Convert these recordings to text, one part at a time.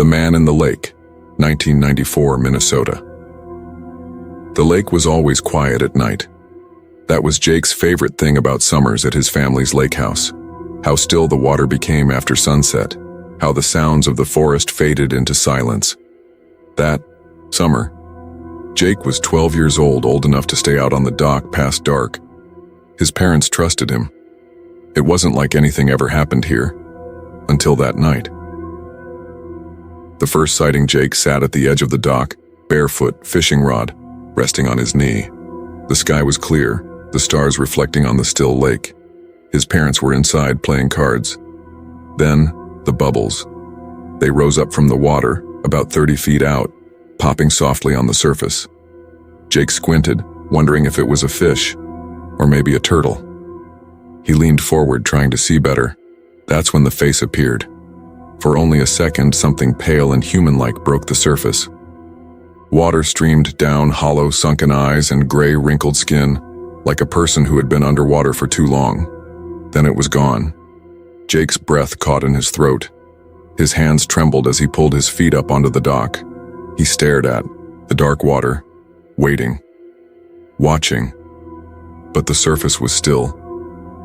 Man in the Lake, 1994, Minnesota. The lake was always quiet at night. That was Jake's favorite thing about summers at his family's lake house. How still the water became after sunset, how the sounds of the forest faded into silence. That summer, Jake was 12 years old enough to stay out on the dock past dark. His parents trusted him. It wasn't like anything ever happened here, until that night. The first sighting, Jake sat at the edge of the dock, barefoot, fishing rod, resting on his knee. The sky was clear, the stars reflecting on the still lake. His parents were inside playing cards. Then, the bubbles. They rose up from the water, about 30 feet out, popping softly on the surface. Jake squinted, wondering if it was a fish, or maybe a turtle. He leaned forward, trying to see better. That's when the face appeared. For only a second, something pale and human-like broke the surface. Water streamed down hollow, sunken eyes and gray, wrinkled skin, like a person who had been underwater for too long. Then it was gone. Jake's breath caught in his throat. His hands trembled as he pulled his feet up onto the dock. He stared at the dark water, waiting, watching. But the surface was still.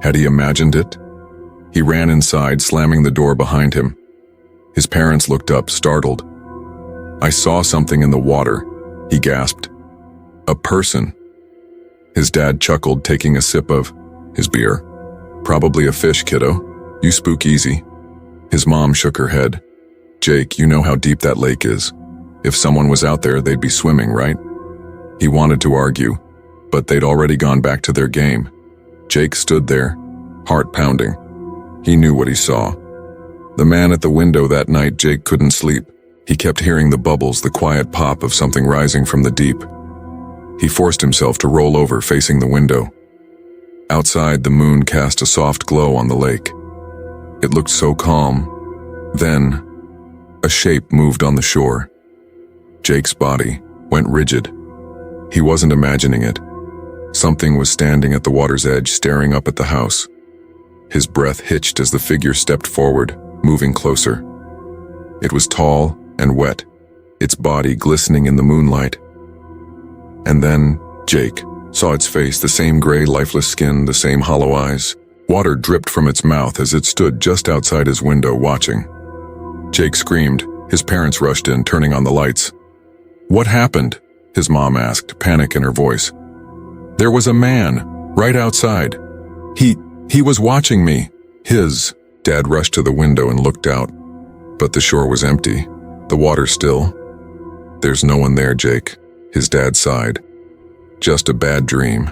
Had he imagined it? He ran inside, slamming the door behind him. His parents looked up, startled. "I saw something in the water," he gasped. "A person." His dad chuckled, taking a sip of his beer. "Probably a fish, kiddo. You spook easy." His mom shook her head. "Jake, you know how deep that lake is. If someone was out there, they'd be swimming, right?" He wanted to argue, but they'd already gone back to their game. Jake stood there, heart pounding. He knew what he saw. The man at the window that night. Jake couldn't sleep. He kept hearing the bubbles, the quiet pop of something rising from the deep. He forced himself to roll over, facing the window. Outside, the moon cast a soft glow on the lake. It looked so calm. Then, a shape moved on the shore. Jake's body went rigid. He wasn't imagining it. Something was standing at the water's edge, staring up at the house. His breath hitched as the figure stepped forward, moving closer. It was tall and wet, its body glistening in the moonlight. And then Jake saw its face, the same gray, lifeless skin, the same hollow eyes. Water dripped from its mouth as it stood just outside his window, watching. Jake screamed. His parents rushed in, turning on the lights. "What happened?" his mom asked, panic in her voice. "There was a man, right outside. He was watching me." His dad rushed to the window and looked out. But the shore was empty, the water still. "There's no one there, Jake," his dad sighed. "Just a bad dream."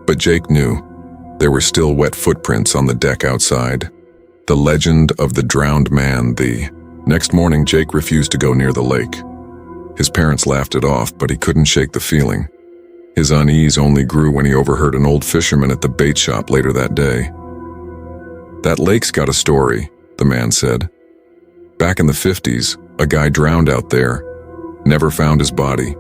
But Jake knew. There were still wet footprints on the deck outside. The legend of the drowned man. The next morning, Jake refused to go near the lake. His parents laughed it off, but he couldn't shake the feeling. His unease only grew when he overheard an old fisherman at the bait shop later that day. "That lake's got a story," the man said. "Back in the 50s, a guy drowned out there. Never found his body.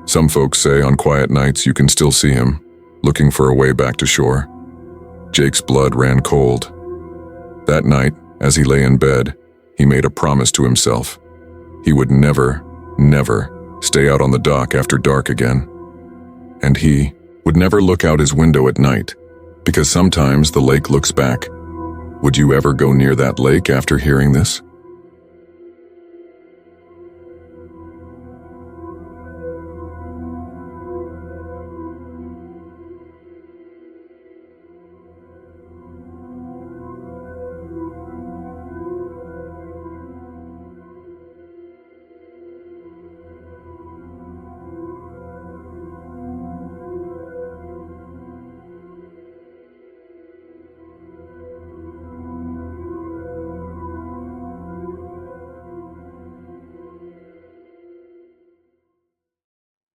Some folks say on quiet nights you can still see him, looking for a way back to shore." Jake's blood ran cold. That night, as he lay in bed, he made a promise to himself. He would never stay out on the dock after dark again. And he would never look out his window at night, because sometimes the lake looks back. Would you ever go near that lake after hearing this?